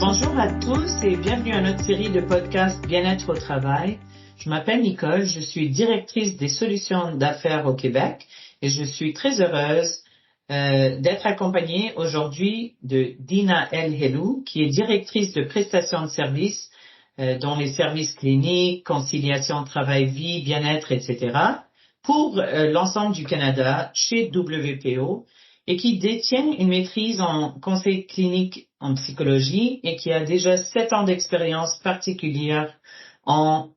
Bonjour à tous et bienvenue à notre série de podcasts Bien-être au travail. Je m'appelle Nicole, je suis directrice des solutions d'affaires au Québec et je suis très heureuse d'être accompagnée aujourd'hui de Dina El-Helou, qui est directrice de prestations de services dont les services cliniques, conciliation travail-vie, bien-être, etc. pour l'ensemble du Canada chez WPO et qui détient une maîtrise en conseil clinique en psychologie et qui a déjà 7 ans d'expérience particulière en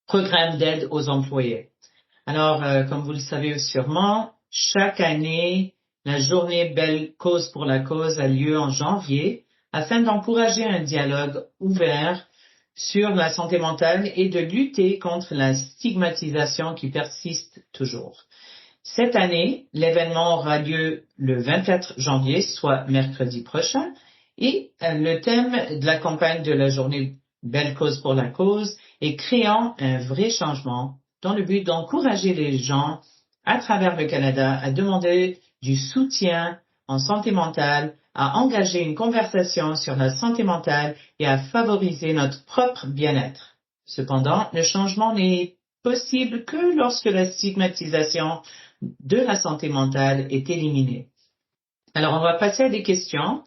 programme d'aide aux employés. Alors, comme vous le savez sûrement, chaque année, la journée Belle Cause pour la cause a lieu en janvier afin d'encourager un dialogue ouvert sur la santé mentale et de lutter contre la stigmatisation qui persiste toujours. Cette année, l'événement aura lieu le 24 janvier, soit mercredi prochain, et le thème de la campagne de la journée Belle Cause pour la cause est créant un vrai changement dans le but d'encourager les gens à travers le Canada à demander du soutien en santé mentale, à engager une conversation sur la santé mentale et à favoriser notre propre bien-être. Cependant, le changement n'est possible que lorsque la stigmatisation de la santé mentale est éliminée. Alors, on va passer à des questions.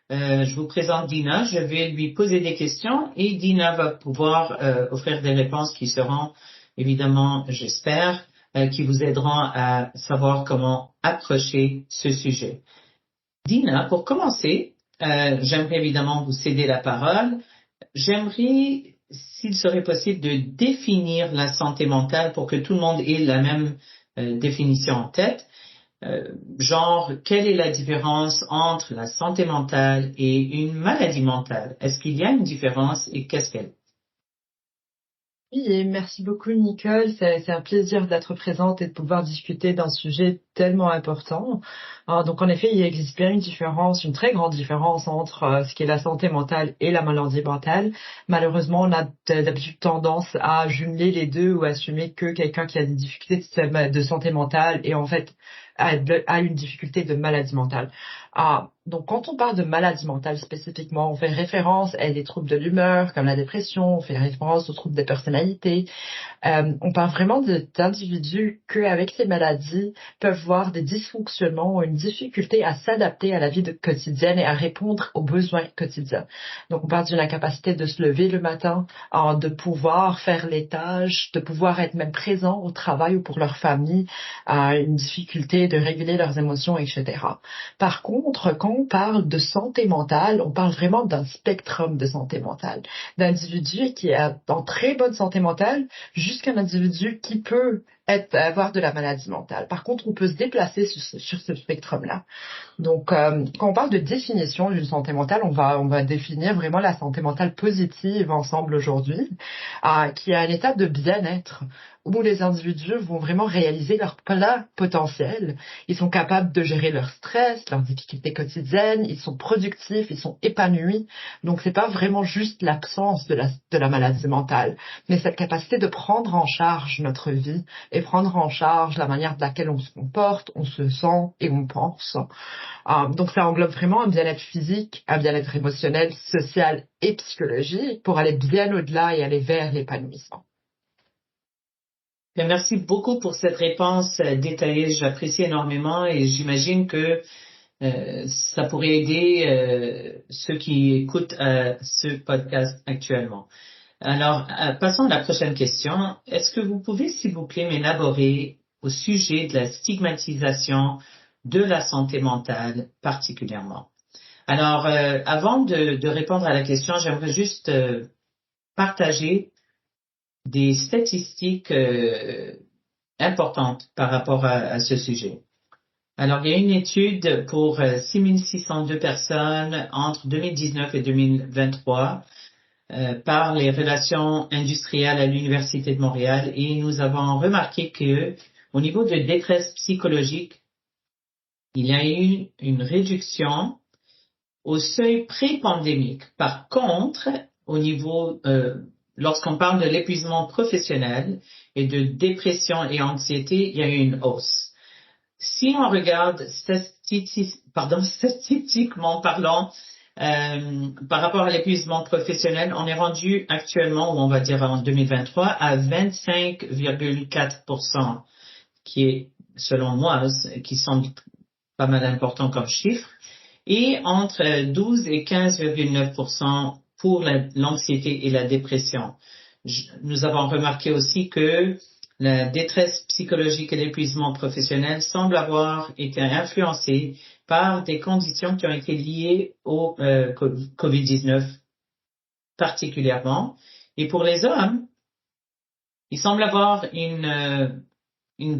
Je vous présente Dina, je vais lui poser des questions et Dina va pouvoir offrir des réponses qui seront, évidemment, j'espère, qui vous aideront à savoir comment approcher ce sujet. Dina, pour commencer, j'aimerais évidemment vous céder la parole. J'aimerais, s'il serait possible, de définir la santé mentale pour que tout le monde ait la même définition en tête. Genre, quelle est la différence entre la santé mentale et une maladie mentale? Est-ce qu'il y a une différence et qu'est-ce qu'elle est? Oui, et merci beaucoup, Nicole. C'est un plaisir d'être présente et de pouvoir discuter d'un sujet tellement important. Donc, en effet, il existe bien une différence, une très grande différence entre ce qui est la santé mentale et la maladie mentale. Malheureusement, on a d'habitude tendance à jumeler les deux ou à assumer que quelqu'un qui a des difficultés de santé mentale et en fait a une difficulté de maladie mentale. Donc, quand on parle de maladie mentale spécifiquement, on fait référence à des troubles de l'humeur, comme la dépression, on fait référence aux troubles de personnalité. On parle vraiment d'individus qui, avec ces maladies, peuvent voir des dysfonctionnements ou une difficulté à s'adapter à la vie quotidienne et à répondre aux besoins quotidiens. Donc, on parle d'une incapacité de se lever le matin, de pouvoir faire les tâches, de pouvoir être même présent au travail ou pour leur famille, une difficulté de réguler leurs émotions, etc. Par contre, quand on parle de santé mentale, on parle vraiment d'un spectrum de santé mentale, d'individus qui est en très bonne santé mentale jusqu'à un individu qui peut avoir de la maladie mentale. Par contre, on peut se déplacer sur ce spectrum-là. Donc, quand on parle de définition d'une santé mentale, on va définir vraiment la santé mentale positive ensemble aujourd'hui, qui est un état de bien-être où les individus vont vraiment réaliser leur plein potentiel. Ils sont capables de gérer leur stress, leurs difficultés quotidiennes, ils sont productifs, ils sont épanouis. Donc, c'est pas vraiment juste l'absence de la maladie mentale, mais cette capacité de prendre en charge notre vie et prendre en charge la manière de laquelle on se comporte, on se sent et on pense. Donc, ça englobe vraiment un bien-être physique, un bien-être émotionnel, social et psychologique pour aller bien au-delà et aller vers l'épanouissement. Bien, merci beaucoup pour cette réponse détaillée. J'apprécie énormément et j'imagine que ça pourrait aider ceux qui écoutent ce podcast actuellement. Alors, passons à la prochaine question. Est-ce que vous pouvez, s'il vous plaît, m'élaborer au sujet de la stigmatisation de la santé mentale particulièrement? Alors, avant de répondre à la question, j'aimerais juste partager des statistiques importantes par rapport à ce sujet. Alors, il y a une étude pour 6602 personnes entre 2019 et 2023 par les relations industrielles à l'Université de Montréal et nous avons remarqué que au niveau de détresse psychologique, il y a eu une réduction au seuil pré-pandémique. Par contre, au niveau, lorsqu'on parle de l'épuisement professionnel et de dépression et anxiété, il y a eu une hausse. Si on regarde statistiquement parlant, Par rapport à l'épuisement professionnel, on est rendu actuellement, ou on va dire en 2023, à 25,4%, qui est, selon moi, qui semble pas mal important comme chiffre, et entre 12 et 15,9% pour l'anxiété et la dépression. Nous avons remarqué aussi que la détresse psychologique et l'épuisement professionnel semblent avoir été influencés par des conditions qui ont été liées au COVID-19 particulièrement. Et pour les hommes, il semble avoir une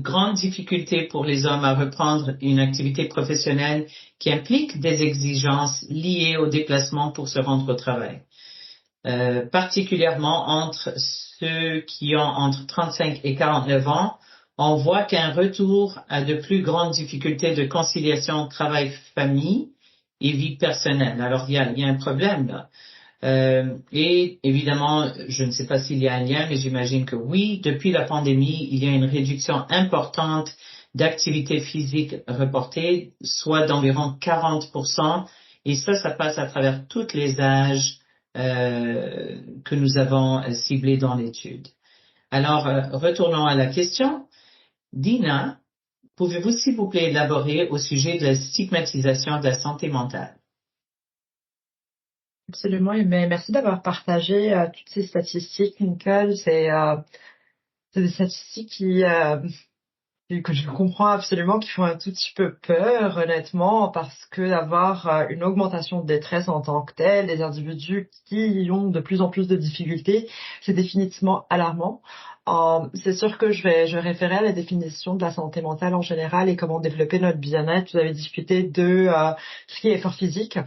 grande difficulté pour les hommes à reprendre une activité professionnelle qui implique des exigences liées au déplacement pour se rendre au travail. Particulièrement entre ceux qui ont entre 35 et 49 ans, on voit qu'un retour à de plus grandes difficultés de conciliation travail-famille et vie personnelle. Alors, il y a un problème là. Et évidemment, je ne sais pas s'il y a un lien, mais j'imagine que oui, depuis la pandémie, il y a une réduction importante d'activité physique reportée, soit d'environ 40%, et ça passe à travers tous les âges que nous avons ciblés dans l'étude. Alors, retournons à la question. Dina, pouvez-vous s'il vous plaît élaborer au sujet de la stigmatisation de la santé mentale? Absolument, mais merci d'avoir partagé toutes ces statistiques, Nicole. C'est des statistiques que je comprends absolument, qui font un tout petit peu peur, honnêtement, parce que d'avoir une augmentation de détresse en tant que telle, des individus qui ont de plus en plus de difficultés, c'est définitivement alarmant. C'est sûr que je vais référer à la définition de la santé mentale en général et comment développer notre bien-être. Vous avez discuté de ce qui est effort physique.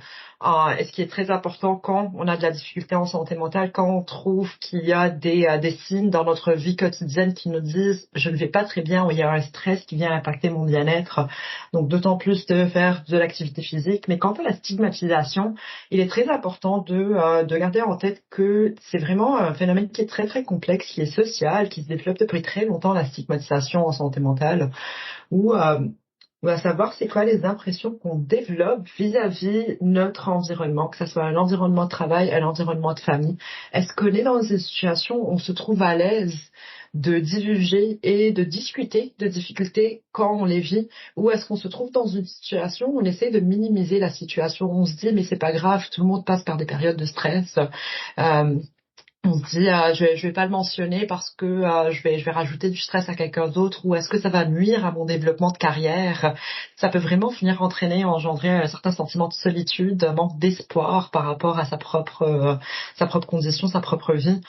Et ce qui est très important quand on a de la difficulté en santé mentale, quand on trouve qu'il y a des signes dans notre vie quotidienne qui nous disent je ne vais pas très bien, ou il y a un stress qui vient impacter mon bien-être. Donc d'autant plus de faire de l'activité physique. Mais quant à la stigmatisation, il est très important de garder en tête que c'est vraiment un phénomène qui est très très complexe, qui est social, qui se développe depuis très longtemps, la stigmatisation en santé mentale, où on va savoir c'est quoi les impressions qu'on développe vis-à-vis notre environnement, que ce soit un environnement de travail, un environnement de famille. Est-ce qu'on est dans une situation où on se trouve à l'aise de divulguer et de discuter de difficultés quand on les vit, ou est-ce qu'on se trouve dans une situation où on essaie de minimiser la situation, on se dit mais c'est pas grave, tout le monde passe par des périodes de stress. On se dit je vais pas le mentionner parce que je vais rajouter du stress à quelqu'un d'autre, ou est-ce que ça va nuire à mon développement de carrière. Ça peut vraiment finir engendrer un certain sentiment de solitude, un manque d'espoir par rapport à sa propre condition, sa propre vie.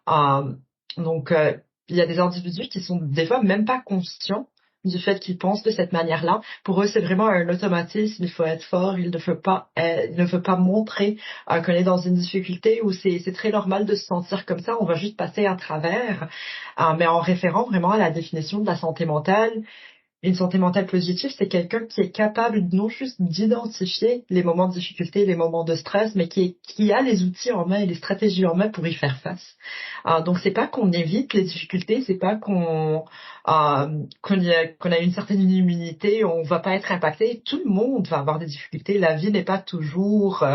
Euh, donc il y a des individus qui sont des fois même pas conscients du fait qu'ils pensent de cette manière-là. Pour eux, c'est vraiment un automatisme. Il faut être fort. Il ne faut pas montrer qu'on est dans une difficulté, ou c'est très normal de se sentir comme ça. On va juste passer à travers. Mais en référant vraiment à la définition de la santé mentale, une santé mentale positive, c'est quelqu'un qui est capable non juste d'identifier les moments de difficulté, les moments de stress, mais qui a les outils en main et les stratégies en main pour y faire face. Donc c'est pas qu'on évite les difficultés, c'est pas qu'on a une certaine immunité, on va pas être impacté. Tout le monde va avoir des difficultés. La vie n'est pas toujours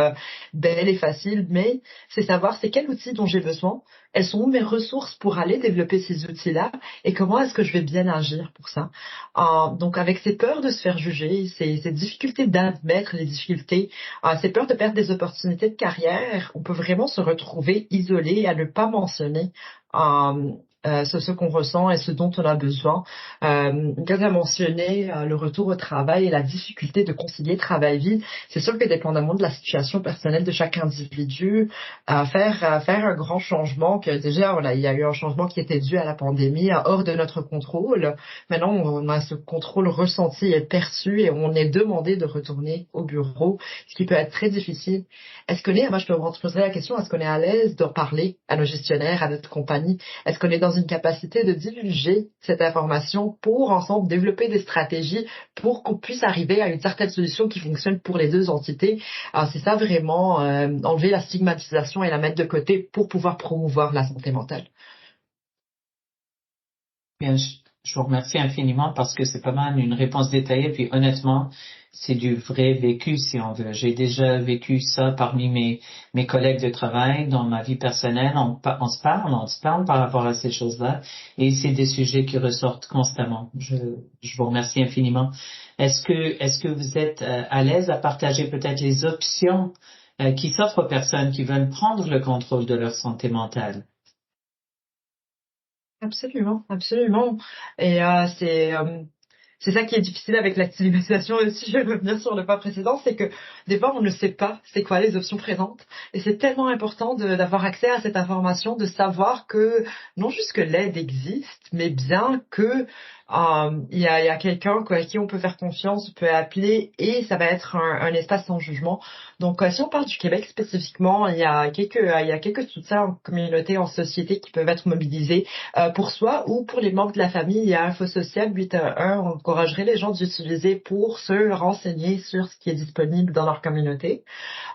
belle et facile, mais c'est savoir c'est quel outil dont j'ai besoin. Elles sont où mes ressources pour aller développer ces outils-là, et comment est-ce que je vais bien agir pour ça. Donc avec ces peurs de se faire juger, ces difficultés d'admettre les difficultés, ces peurs de perdre des opportunités de carrière, on peut vraiment se retrouver isolé à ne pas mentionner ce qu'on ressent et ce dont on a besoin. Quand a mentionné le retour au travail et la difficulté de concilier travail-vie, c'est sûr que dépendamment de la situation personnelle de chaque individu, faire un grand changement, que déjà il y a eu un changement qui était dû à la pandémie, hors de notre contrôle. Maintenant, on a ce contrôle ressenti et perçu, et on est demandé de retourner au bureau, ce qui peut être très difficile. Moi je te poserais la question, est-ce qu'on est à l'aise de parler à nos gestionnaires, à notre compagnie? Est-ce qu'on est dans une capacité de divulguer cette information pour ensemble développer des stratégies pour qu'on puisse arriver à une certaine solution qui fonctionne pour les deux entités? Alors c'est ça vraiment, enlever la stigmatisation et la mettre de côté pour pouvoir promouvoir la santé mentale. Bien, je vous remercie infiniment parce que c'est pas mal une réponse détaillée. Puis honnêtement, c'est du vrai vécu, si on veut. J'ai déjà vécu ça parmi mes collègues de travail, dans ma vie personnelle. On se parle par rapport à ces choses-là, et c'est des sujets qui ressortent constamment. Je vous remercie infiniment. Est-ce que vous êtes à l'aise à partager peut-être les options qui s'offrent aux personnes qui veulent prendre le contrôle de leur santé mentale? Absolument, absolument. Et c'est ça qui est difficile avec l'activation aussi, je vais revenir sur le pas précédent, c'est que des fois on ne sait pas c'est quoi les options présentes. Et c'est tellement important d'avoir accès à cette information, de savoir que non juste que l'aide existe, mais bien que il y a quelqu'un à qui on peut faire confiance, on peut appeler et ça va être un espace sans jugement. Donc si on parle du Québec spécifiquement, il y a quelques soutiens en communauté, en société qui peuvent être mobilisés pour soi ou pour les membres de la famille. Il y a Info Social 811. On encouragerait les gens d'utiliser pour se renseigner sur ce qui est disponible dans leur communauté.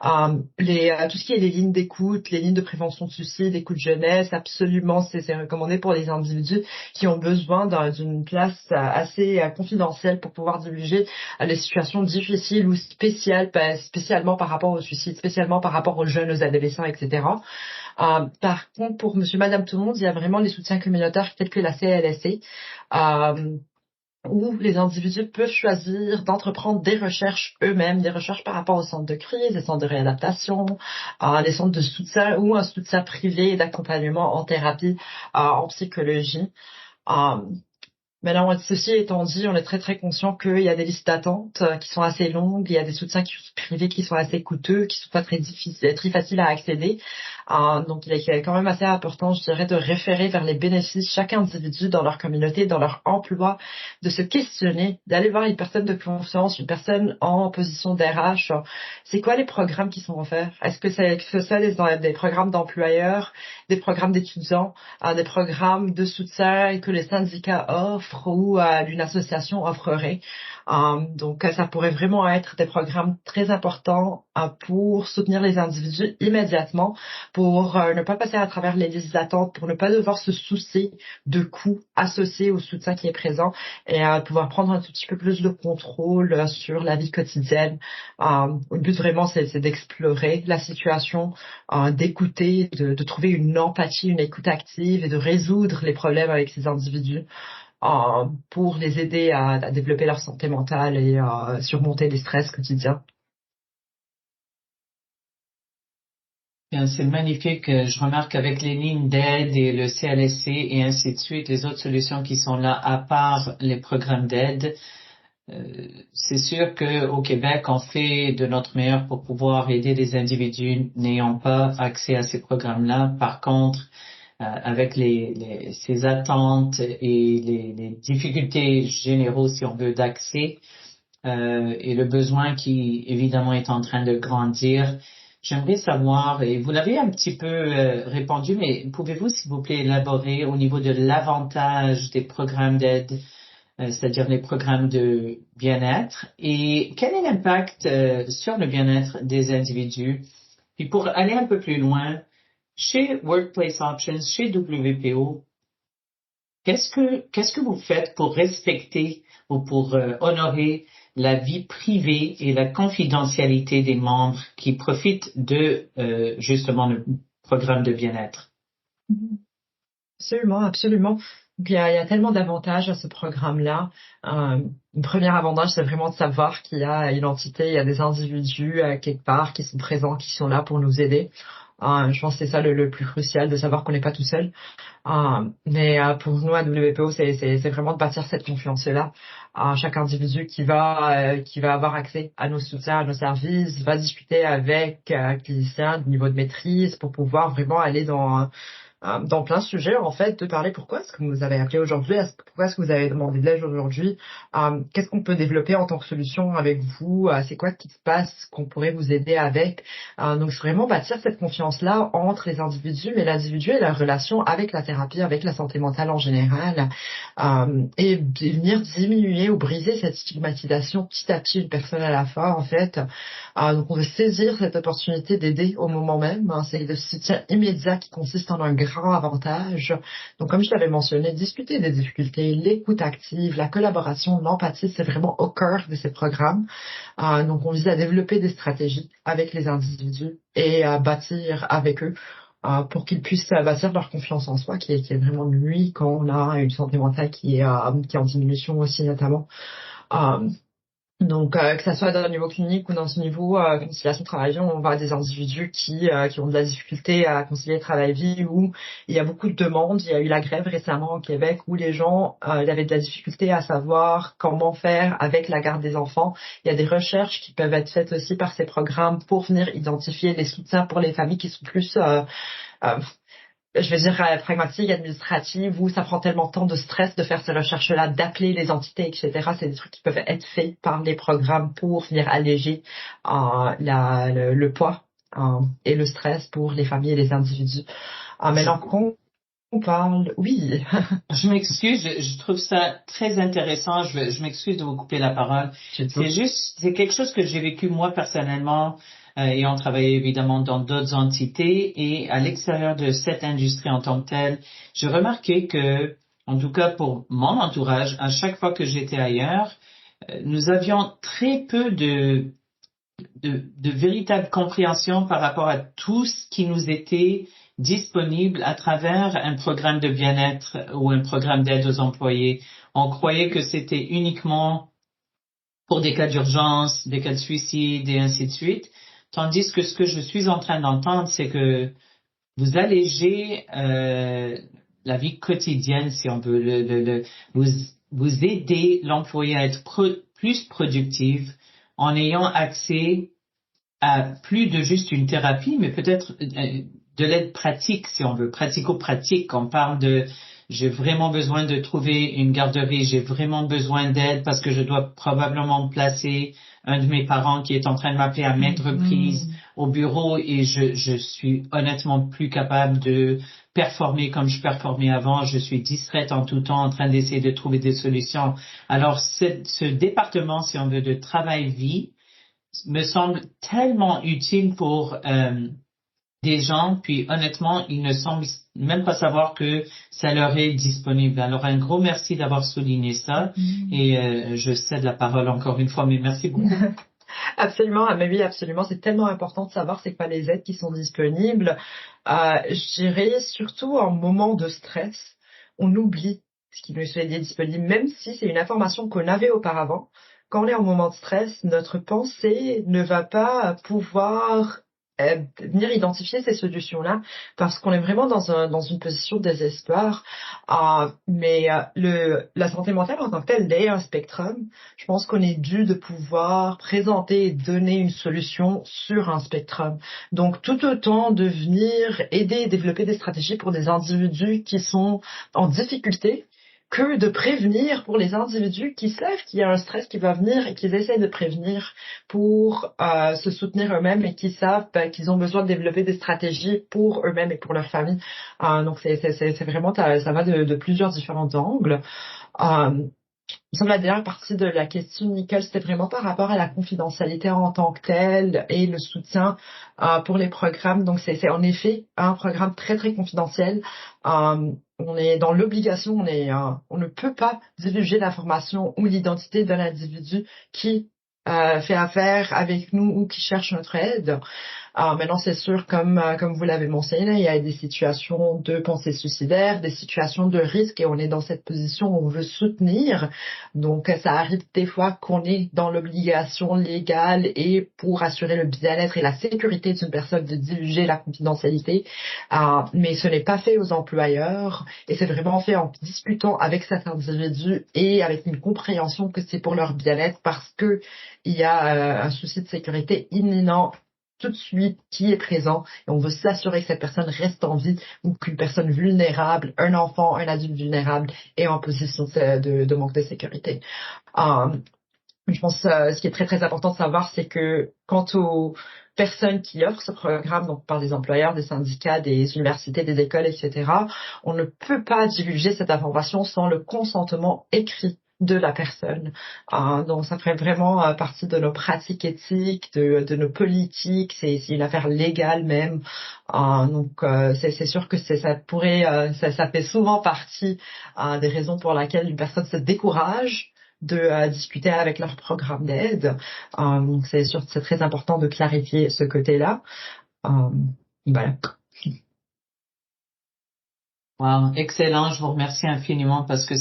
Tout ce qui est les lignes d'écoute, les lignes de prévention de suicide, écoute jeunesse, absolument, c'est recommandé pour les individus qui ont besoin d'une place assez confidentielle pour pouvoir diriger les situations difficiles ou spéciales, spécialement par rapport au suicide, spécialement par rapport aux jeunes, aux adolescents, etc. Par contre, pour monsieur, madame, tout le monde, il y a vraiment les soutiens communautaires tels que la CLSC, où les individus peuvent choisir d'entreprendre des recherches eux-mêmes, des recherches par rapport aux centres de crise, des centres de réadaptation, des centres de soutien ou un soutien privé d'accompagnement en thérapie, en psychologie. Euh, Maintenant, ceci étant dit, on est très très conscient qu'il y a des listes d'attente qui sont assez longues, il y a des soutiens privés qui sont assez coûteux, qui sont pas très difficiles, très faciles à accéder. Donc, il est quand même assez important, je dirais, de référer vers les bénéfices chaque individu dans leur communauté, dans leur emploi, de se questionner, d'aller voir une personne de confiance, une personne en position d'RH. C'est quoi les programmes qui sont offerts? Est-ce que c'est ça des programmes d'employeurs, des programmes d'étudiants, des programmes de soutien que les syndicats offrent ou d'une association offrerait? Donc, ça pourrait vraiment être des programmes très importants pour soutenir les individus immédiatement, pour ne pas passer à travers les listes d'attente, pour ne pas devoir se soucier de coûts associés au soutien qui est présent et pouvoir prendre un tout petit peu plus de contrôle sur la vie quotidienne. Le but vraiment, c'est d'explorer la situation, d'écouter, de trouver une empathie, une écoute active et de résoudre les problèmes avec ces individus pour les aider à développer leur santé mentale et à surmonter les stress quotidiens. Bien, c'est magnifique. Je remarque avec les lignes d'aide et le CLSC et ainsi de suite, les autres solutions qui sont là, à part les programmes d'aide. C'est sûr qu'au Québec, on fait de notre meilleur pour pouvoir aider les individus n'ayant pas accès à ces programmes-là. Par contre, avec ces attentes et les difficultés généraux, si on veut, d'accès, et le besoin qui évidemment est en train de grandir. J'aimerais savoir, et vous l'avez un petit peu répondu, mais pouvez-vous, s'il vous plaît, élaborer au niveau de l'avantage des programmes d'aide, c'est-à-dire les programmes de bien-être, et quel est l'impact sur le bien-être des individus? Puis pour aller un peu plus loin, chez Workplace Options, chez WPO, qu'est-ce que vous faites pour respecter ou pour honorer la vie privée et la confidentialité des membres qui profitent de justement le programme de bien-être? Absolument, absolument. Donc, il y a tellement d'avantages à ce programme-là. Le premier avantage, c'est vraiment de savoir qu'il y a une entité, il y a des individus quelque part qui sont présents, qui sont là pour nous aider. Je pense que c'est ça le plus crucial, de savoir qu'on n'est pas tout seul. Mais pour nous, à WPO, c'est vraiment de bâtir cette confiance-là. Chaque individu qui va avoir accès à nos soutiens, à nos services, va discuter avec un clinicien du niveau de maîtrise pour pouvoir vraiment aller dans plein de sujets, en fait, de parler pourquoi est-ce que vous nous avez appelé aujourd'hui, pourquoi est-ce que vous avez demandé de l'aide aujourd'hui, qu'est-ce qu'on peut développer en tant que solution avec vous, c'est quoi qui se passe qu'on pourrait vous aider avec. Donc, c'est vraiment bâtir cette confiance-là entre les individus, mais l'individu et la relation avec la thérapie, avec la santé mentale en général, et venir diminuer ou briser cette stigmatisation petit à petit, une personne à la fois, en fait. Donc, on veut saisir cette opportunité d'aider au moment même. C'est le soutien immédiat qui consiste en un grands avantages. Donc, comme je l'avais mentionné, discuter des difficultés, l'écoute active, la collaboration, l'empathie, c'est vraiment au cœur de ces programmes. Donc, on vise à développer des stratégies avec les individus et à bâtir avec eux pour qu'ils puissent bâtir leur confiance en soi, qui est vraiment nuit quand on a une santé mentale qui est en diminution aussi, notamment. Euh, donc, que ça soit dans le niveau clinique ou dans ce niveau conciliation travail-vie, on voit des individus qui ont de la difficulté à concilier travail-vie, où il y a beaucoup de demandes. Il y a eu la grève récemment au Québec où les gens ils avaient de la difficulté à savoir comment faire avec la garde des enfants. Il y a des recherches qui peuvent être faites aussi par ces programmes pour venir identifier les soutiens pour les familles qui sont plus euh, je vais dire pragmatique, administrative, où ça prend tellement de temps de stress de faire ces recherches-là, d'appeler les entités, etc. C'est des trucs qui peuvent être faits par les programmes pour venir alléger le poids et le stress pour les familles et les individus. Maintenant qu'on parle, oui. Je m'excuse, je trouve ça très intéressant. Je m'excuse de vous couper la parole. C'est quelque chose que j'ai vécu moi personnellement, ayant travaillé évidemment dans d'autres entités et à l'extérieur de cette industrie en tant que telle. J'ai remarqué que, en tout cas pour mon entourage, à chaque fois que j'étais ailleurs, nous avions très peu de véritable compréhension par rapport à tout ce qui nous était disponible à travers un programme de bien-être ou un programme d'aide aux employés. On croyait que c'était uniquement pour des cas d'urgence, des cas de suicide et ainsi de suite. Tandis que ce que je suis en train d'entendre, c'est que vous allégez la vie quotidienne, si on veut, vous aidez l'employé à être plus productif en ayant accès à plus de juste une thérapie, mais peut-être de l'aide pratique, si on veut, pratico-pratique. On parle de j'ai vraiment besoin de trouver une garderie, j'ai vraiment besoin d'aide parce que je dois probablement placer un de mes parents qui est en train de m'appeler à maintes reprises au bureau et je suis honnêtement plus capable de performer comme je performais avant. Je suis distraite en tout temps en train d'essayer de trouver des solutions. Alors, ce département, si on veut, de travail-vie, me semble tellement utile pour des gens, puis honnêtement, ils ne semblent même pas savoir que ça leur est disponible. Alors, un gros merci d'avoir souligné ça et je cède la parole encore une fois, mais merci beaucoup. Absolument, mais oui, absolument. C'est tellement important de savoir c'est quoi les aides qui sont disponibles. Je dirais surtout en moment de stress, on oublie ce qui nous est disponible, même si c'est une information qu'on avait auparavant. Quand on est en moment de stress, notre pensée ne va pas pouvoir venir identifier ces solutions-là parce qu'on est vraiment dans une position de désespoir. Mais la santé mentale en tant que telle est un spectrum. Je pense qu'on est dû de pouvoir présenter et donner une solution sur un spectrum. Donc, tout autant de venir aider et développer des stratégies pour des individus qui sont en difficulté, que de prévenir pour les individus qui savent qu'il y a un stress qui va venir et qu'ils essaient de prévenir pour se soutenir eux-mêmes et qui savent qu'ils ont besoin de développer des stratégies pour eux-mêmes et pour leur famille. Donc, c'est vraiment, ça va de plusieurs différents angles. Il me semble la dernière partie de la question, Nicole, c'était vraiment par rapport à la confidentialité en tant que telle et le soutien pour les programmes. Donc, c'est en effet un programme très, très confidentiel. On est dans l'obligation, on ne peut pas divulguer l'information ou l'identité d'un individu qui fait affaire avec nous ou qui cherche notre aide. Maintenant, c'est sûr, comme vous l'avez mentionné, il y a des situations de pensée suicidaire, des situations de risque, et on est dans cette position où on veut soutenir. Donc, ça arrive des fois qu'on est dans l'obligation légale et pour assurer le bien-être et la sécurité d'une personne de divulguer la confidentialité. Mais ce n'est pas fait aux employeurs et c'est vraiment fait en discutant avec cet individu et avec une compréhension que c'est pour leur bien-être parce que il y a un souci de sécurité imminent tout de suite qui est présent et on veut s'assurer que cette personne reste en vie ou qu'une personne vulnérable, un enfant, un adulte vulnérable est en position de manque de sécurité. Je pense ce qui est très très important de savoir, c'est que quant aux personnes qui offrent ce programme, donc par des employeurs, des syndicats, des universités, des écoles, etc., on ne peut pas divulguer cette information sans le consentement écrit de la personne. Donc ça fait vraiment partie de nos pratiques éthiques, de nos politiques, c'est une affaire légale même. Donc c'est sûr que ça pourrait, ça fait souvent partie des raisons pour lesquelles une personne se décourage de discuter avec leur programme d'aide. Donc c'est sûr que c'est très important de clarifier ce côté-là. Voilà. Wow, excellent. Je vous remercie infiniment parce que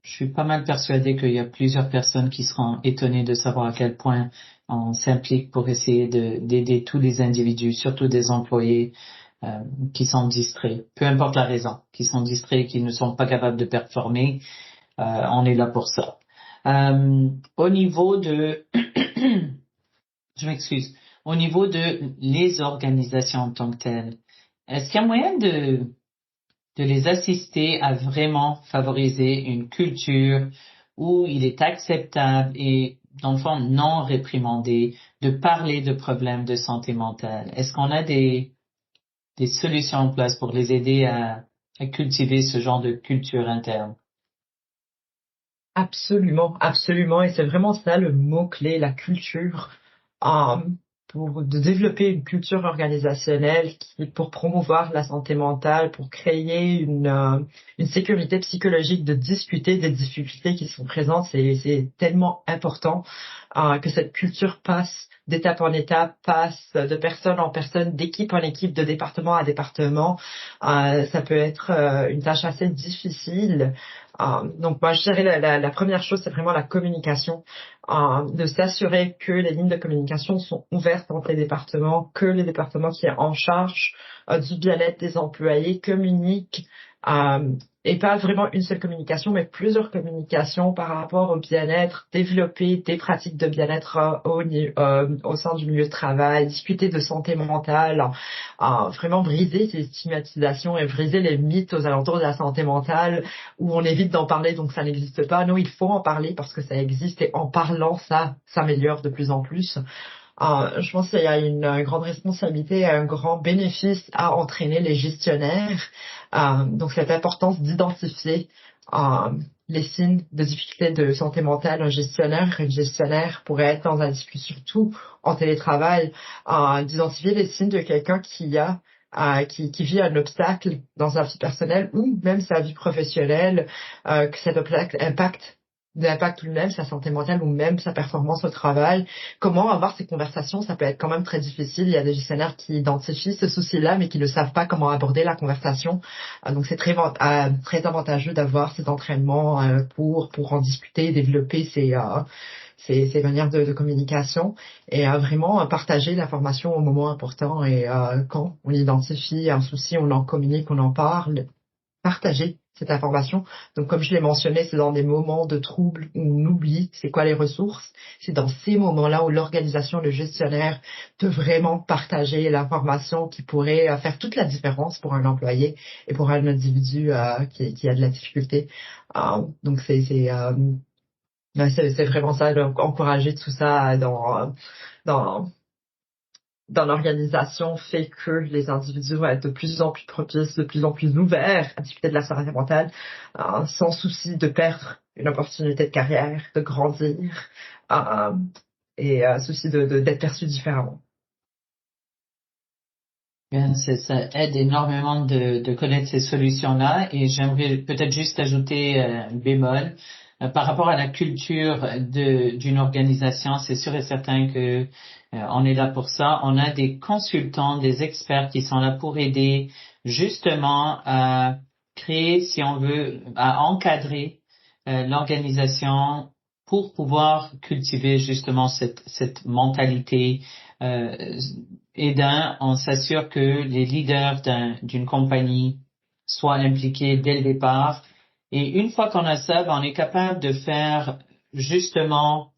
je suis pas mal persuadée qu'il y a plusieurs personnes qui seront étonnées de savoir à quel point on s'implique pour essayer d'aider tous les individus, surtout des employés qui sont distraits, peu importe la raison, qui sont distraits, qui ne sont pas capables de performer. On est là pour ça. Au niveau de, je m'excuse, au niveau de les organisations en tant que telles, est-ce qu'il y a moyen de les assister à vraiment favoriser une culture où il est acceptable et, dans le fond, non réprimandé de parler de problèmes de santé mentale? Est-ce qu'on a des solutions en place pour les aider à cultiver ce genre de culture interne? Absolument, absolument. Et c'est vraiment ça le mot-clé, la culture. Euh, de développer une culture organisationnelle pour promouvoir la santé mentale, pour créer une sécurité psychologique, de discuter des difficultés qui sont présentes, c'est tellement important que cette culture passe d'étape en étape, passe de personne en personne, d'équipe en équipe, de département à département. Ça peut être une tâche assez difficile. Donc moi je dirais la première chose, c'est vraiment la communication, de s'assurer que les lignes de communication sont ouvertes entre les départements, que les départements qui sont en charge du bien-être des employés communiquent, et pas vraiment une seule communication, mais plusieurs communications par rapport au bien-être, développer des pratiques de bien-être au sein du milieu de travail, discuter de santé mentale, vraiment briser ces stigmatisations et briser les mythes aux alentours de la santé mentale où on évite d'en parler donc ça n'existe pas. Non, il faut en parler parce que ça existe et en parlant, ça s'améliore de plus en plus. Je pense qu'il y a une grande responsabilité et un grand bénéfice à entraîner les gestionnaires. Donc cette importance d'identifier les signes de difficulté de santé mentale. Une gestionnaire pourrait être dans un discussion, surtout en télétravail, d'identifier les signes de quelqu'un qui vit un obstacle dans sa vie personnelle ou même sa vie professionnelle, que cet obstacle impacte lui-même sa santé mentale ou même sa performance au travail. Comment avoir ces conversations? Ça peut être quand même très difficile. Il y a des gestionnaires qui identifient ce souci-là, mais qui ne savent pas comment aborder la conversation. Donc c'est très avantageux d'avoir ces entraînements pour en discuter, développer ces manières de communication et vraiment partager l'information au moment important et quand on identifie un souci, on en communique, on en parle, partager cette information. Donc, comme je l'ai mentionné, c'est dans des moments de trouble où on oublie c'est quoi les ressources. C'est dans ces moments-là où l'organisation, le gestionnaire peut vraiment partager l'information qui pourrait faire toute la différence pour un employé et pour un individu qui a de la difficulté. Donc, c'est vraiment ça, donc encourager tout ça dans dans l'organisation fait que les individus vont être de plus en plus propices, de plus en plus ouverts à discuter de la santé mentale, sans souci de perdre une opportunité de carrière, de grandir, euh, et souci d'être perçu différemment. Bien, ça aide énormément de connaître ces solutions-là et j'aimerais peut-être juste ajouter un bémol. Par rapport à la culture d'une organisation, c'est sûr et certain que on est là pour ça. On a des consultants, des experts qui sont là pour aider justement à créer, si on veut, à encadrer l'organisation pour pouvoir cultiver justement cette mentalité. Et on s'assure que les leaders d'une compagnie soient impliqués dès le départ. Et une fois qu'on a ça, ben, on est capable de faire justement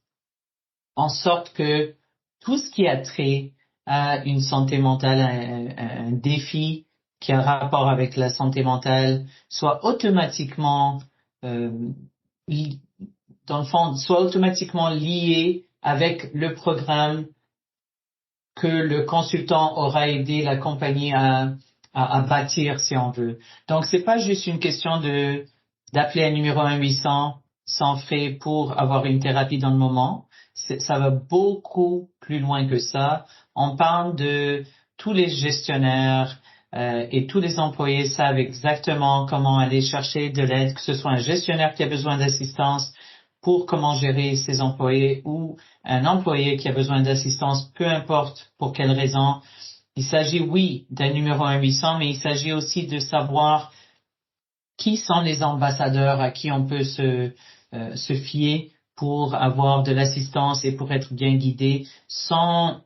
en sorte que tout ce qui a trait à une santé mentale, un défi qui a rapport avec la santé mentale, soit automatiquement, euh, dans le fond, soit automatiquement lié avec le programme que le consultant aura aidé la compagnie à bâtir, si on veut. Donc, c'est pas juste une question d'appeler un numéro 1-800, sont faits pour avoir une thérapie dans le moment. Ça va beaucoup plus loin que ça. On parle de tous les gestionnaires et tous les employés savent exactement comment aller chercher de l'aide, que ce soit un gestionnaire qui a besoin d'assistance pour comment gérer ses employés ou un employé qui a besoin d'assistance, peu importe pour quelle raison. Il s'agit, oui, d'un numéro 1-800, mais il s'agit aussi de savoir qui sont les ambassadeurs à qui on peut se fier pour avoir de l'assistance et pour être bien guidé sans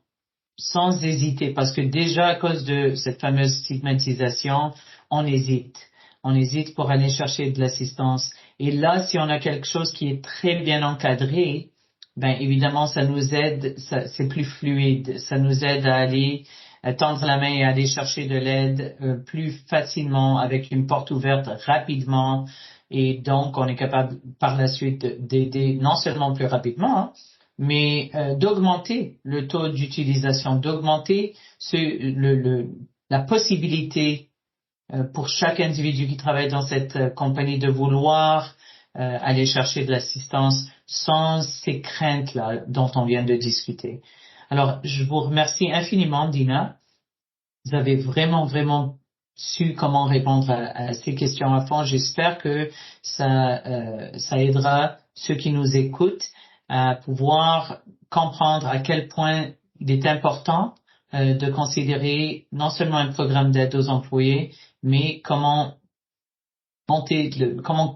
hésiter, parce que déjà à cause de cette fameuse stigmatisation, on hésite. On hésite pour aller chercher de l'assistance. Et là, si on a quelque chose qui est très bien encadré, ben évidemment, ça nous aide, c'est plus fluide. Ça nous aide à aller tendre la main et aller chercher de l'aide plus facilement, avec une porte ouverte rapidement. Et donc, on est capable par la suite d'aider non seulement plus rapidement, hein, mais d'augmenter le taux d'utilisation, d'augmenter la possibilité pour chaque individu qui travaille dans cette compagnie de vouloir aller chercher de l'assistance sans ces craintes-là dont on vient de discuter. Alors, je vous remercie infiniment, Dina. Vous avez vraiment, vraiment su comment répondre à ces questions à fond. J'espère que ça aidera ceux qui nous écoutent à pouvoir comprendre à quel point il est important de considérer non seulement un programme d'aide aux employés, mais comment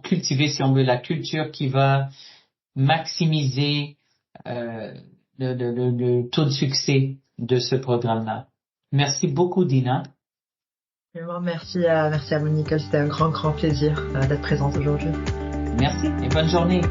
cultiver, si on veut, la culture qui va maximiser le taux de succès de ce programme-là. Merci beaucoup, Dina. Merci à vous, Nicole. C'était un grand, grand plaisir d'être présente aujourd'hui. Merci et bonne journée.